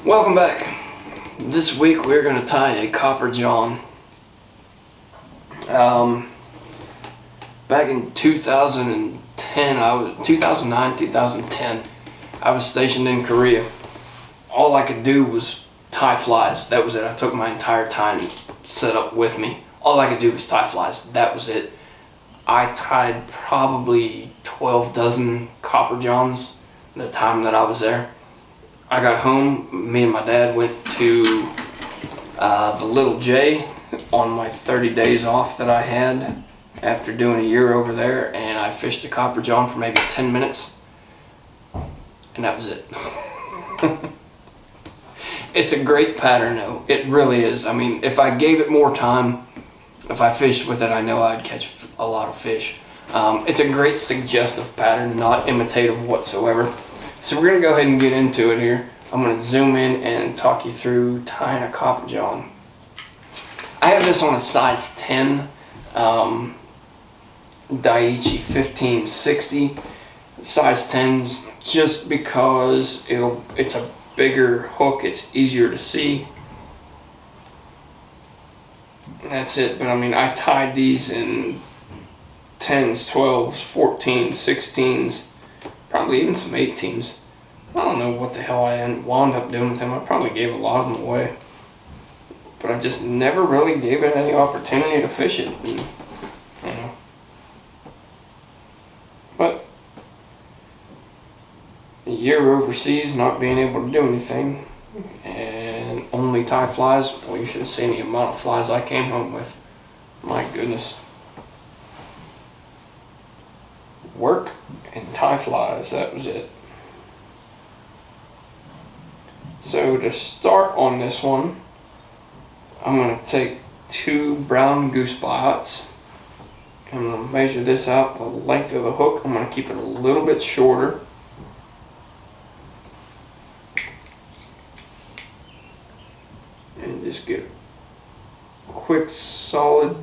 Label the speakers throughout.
Speaker 1: Welcome back. This week we're going to tie a copper john. Back in 2009, 2010, I was stationed in Korea. All I could do was tie flies. That was it. I took my entire time set up with me. All I could do was tie flies. That was it. I tied probably 12 dozen copper johns the time that I was there. I got home, me and my dad went to the Little J on my 30 days off that I had after doing a year over there, and I fished a copper john for maybe 10 minutes, and that was it. It's a great pattern though, it really is. I mean, if I gave it more time, if I fished with it, I know I'd catch a lot of fish. It's a great suggestive pattern, not imitative whatsoever. So we're going to go ahead and get into it here. I'm going to zoom in and talk you through tying a copper john. I have this on a size 10 Daiichi 1560. Size 10's just because it's a bigger hook, it's easier to see. That's it, but I mean, I tied these in 10s, 12s, 14s, 16s, probably even some 18s. I don't know what the hell I wound up doing with them. I probably gave a lot of them away, but I just never really gave it any opportunity to fish it. And, you know, but a year overseas, not being able to do anything, and only tie flies. Well, you should have seen the amount of flies I came home with. My goodness. Work and tie flies, that was it. So to start on this one, I'm going to take 2 brown goose biots. I'm going to measure this out, the length of the hook. I'm going to keep it a little bit shorter. And just get a quick solid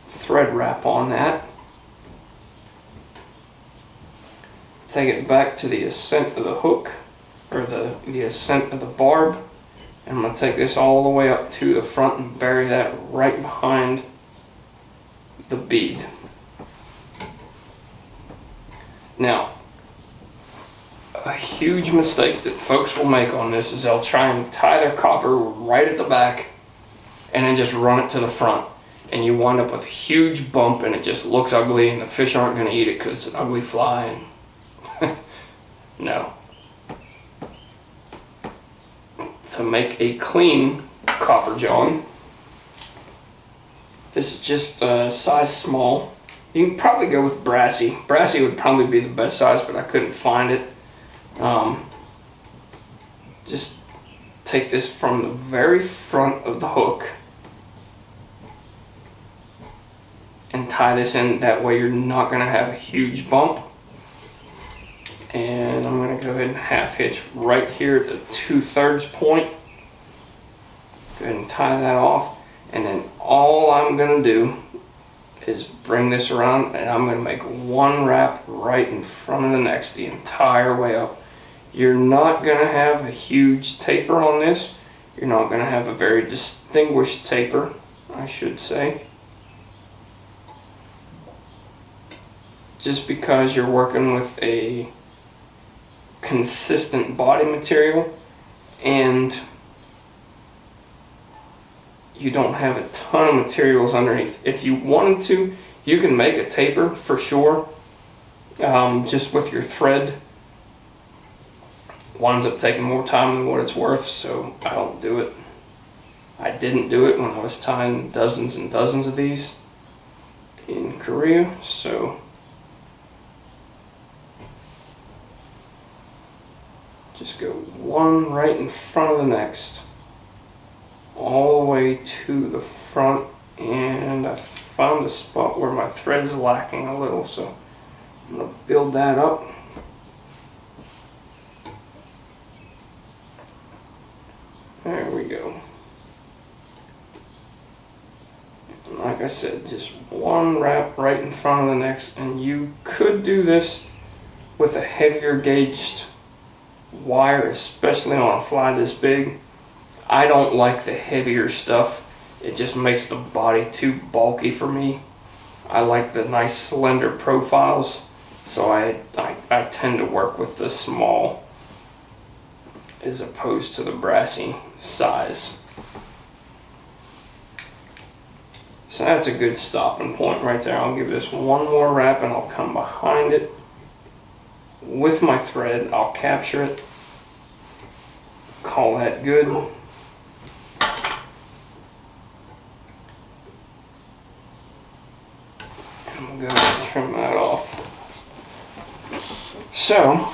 Speaker 1: thread wrap on that. Take it back to the ascent of the hook, or the ascent of the barb, and I'm going to take this all the way up to the front and bury that right behind the bead. Now, a huge mistake that folks will make on this is they'll try and tie their copper right at the back and then just run it to the front, and you wind up with a huge bump and it just looks ugly and the fish aren't going to eat it because it's an ugly fly. And no. To make a clean copper john, this is just a size small. You can probably go with Brassie. Brassie would probably be the best size, but I couldn't find it. Just take this from the very front of the hook and tie this in. That way you're not going to have a huge bump. And I'm going to go ahead and half hitch right here at the 2/3 point. Go ahead and tie that off, and then all I'm going to do is bring this around, and I'm going to make one wrap right in front of the next the entire way up. You're not going to have a huge taper on this. You're not going to have a very distinguished taper, I should say, just because you're working with a consistent body material and you don't have a ton of materials underneath. If you wanted to, you can make a taper for sure, just with your thread. Winds up taking more time than what it's worth, so I don't do it. I didn't do it when I was tying dozens and dozens of these in Korea, so just go one right in front of the next, all the way to the front, and I found a spot where my thread is lacking a little, so I'm going to build that up. There we go. And like I said, just one wrap right in front of the next, and you could do this with a heavier gauged wire, especially on a fly this big. I don't like the heavier stuff. It just makes the body too bulky for me. I like the nice slender profiles, so I tend to work with the small as opposed to the Brassie size. So that's a good stopping point right there. I'll give this one more wrap and I'll come behind it with my thread. I'll capture it, call that good. And we'll go ahead and trim that off. So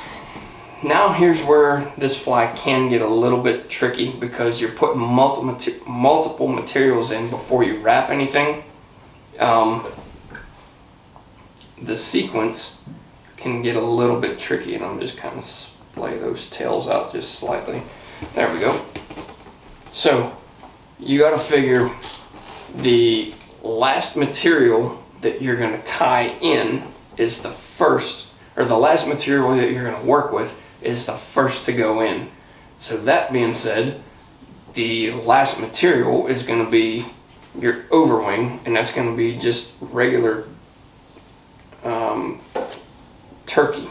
Speaker 1: now here's where this fly can get a little bit tricky, because you're putting multiple materials in before you wrap anything. The sequence can get a little bit tricky, and I'm just kind of splay those tails out just slightly. There we go. So you got to figure the last material that you're going to tie in is the first, or the last material that you're going to work with is the first to go in. So that being said, the last material is going to be your overwing, and that's going to be just regular turkey.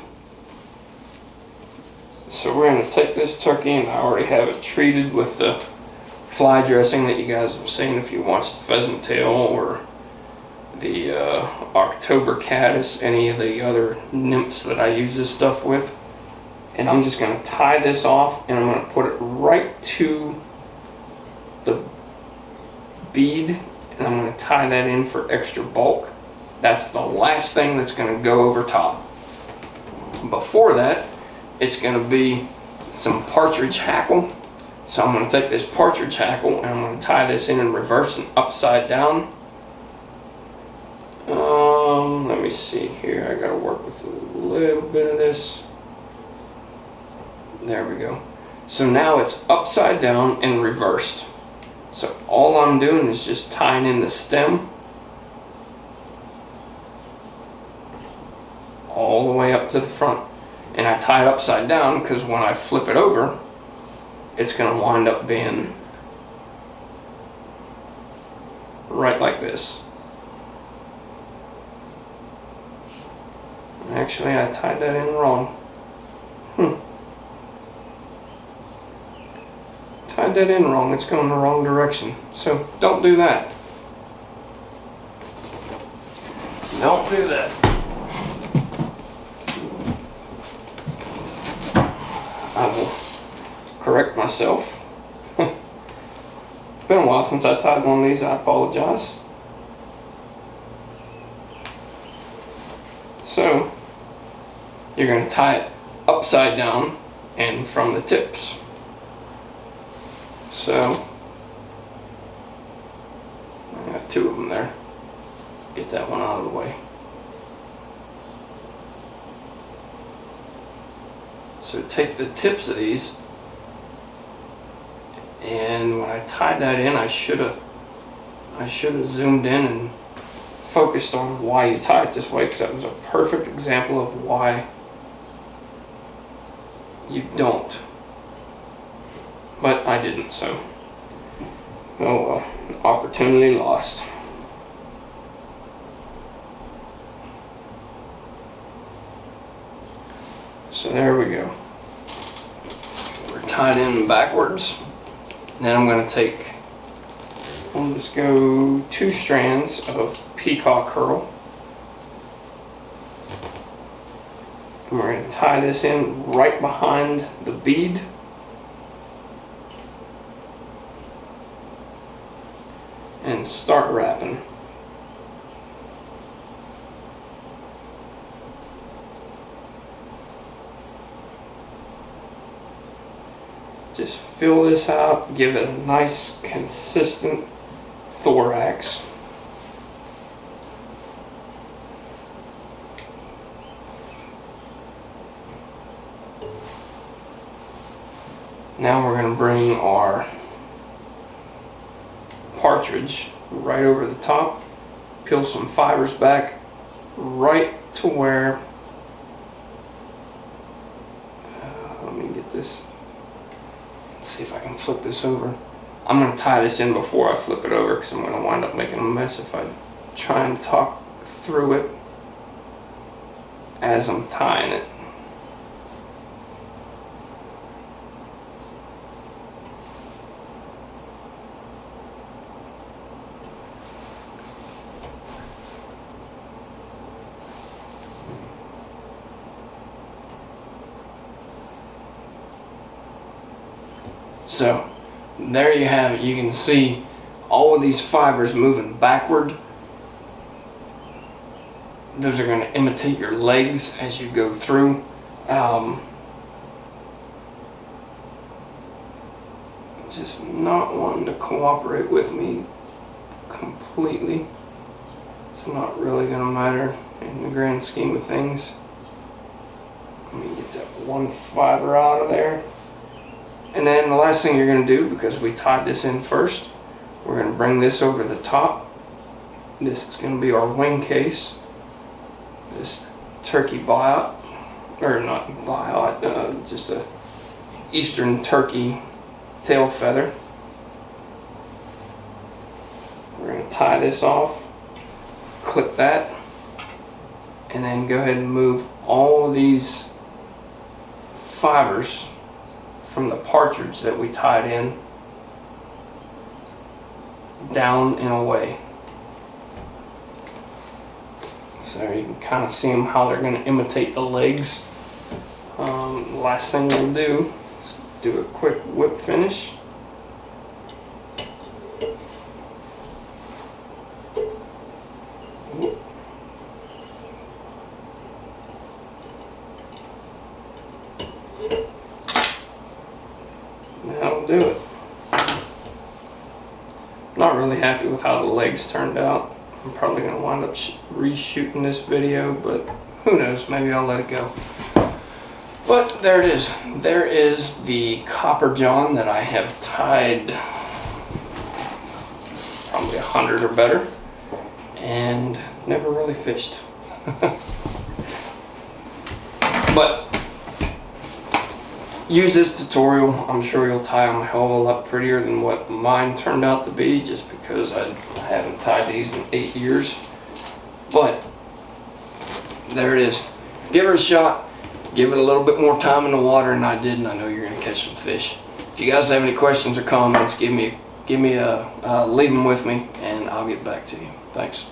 Speaker 1: So we're going to take this turkey, and I already have it treated with the fly dressing that you guys have seen if you watched the pheasant tail or the October caddis, any of the other nymphs that I use this stuff with. And I'm just going to tie this off, and I'm going to put it right to the bead, and I'm going to tie that in for extra bulk. That's the last thing that's going to go over top. Before that, it's going to be some partridge hackle. So I'm going to take this partridge hackle and I'm going to tie this in reverse and upside down. Let me see here. I got to work with a little bit of this. There we go. So now it's upside down and reversed. So all I'm doing is just tying in the stem all the way up to the front. And I tie it upside down because when I flip it over, it's going to wind up being right like this. Actually, I tied that in wrong. Tied that in wrong. It's going the wrong direction. So don't do that. Don't do that. I will correct myself. Been a while since I tied one of these. I apologize. So you're going to tie it upside down and from the tips. So I got two of them there. Get that one out of the way. So take the tips of these, and when I tied that in, I should have zoomed in and focused on why you tie it this way, because that was a perfect example of why you don't. But I didn't, so oh well, opportunity lost. So there we go. We're tied in backwards. Now I'm going to take, I'll just go 2 strands of Peacock Herl. And we're going to tie this in right behind the bead. And start wrapping. Just fill this out, give it a nice consistent thorax. Now we're going to bring our partridge right over the top, peel some fibers back right to where, let me get this this. Let's see if I can flip this over. I'm going to tie this in before I flip it over because I'm going to wind up making a mess if I try and talk through it as I'm tying it. So there you have it. You can see all of these fibers moving backward. Those are going to imitate your legs as you go through. Just not wanting to cooperate with me completely. It's not really going to matter in the grand scheme of things. Let me get that one fiber out of there. And then the last thing you're going to do, because we tied this in first, we're going to bring this over the top. This is going to be our wing case. This turkey biot, or not biot, just a eastern turkey tail feather. We're going to tie this off, clip that, and then go ahead and move all of these fibers from the partridge that we tied in down and away. So you can kind of see them how they're going to imitate the legs. Last thing we'll do is do a quick whip finish. That'll do it. Not really happy with how the legs turned out. I'm probably going to wind up reshooting this video, but who knows, maybe I'll let it go. But there it is. There is the copper john that I have tied probably 100 or better and never really fished. But use this tutorial. I'm sure you'll tie them a hell of a lot prettier than what mine turned out to be, just because I haven't tied these in 8 years. But there it is. Give it a shot. Give it a little bit more time in the water than I did, and I know you're going to catch some fish. If you guys have any questions or comments, leave them with me, and I'll get back to you. Thanks.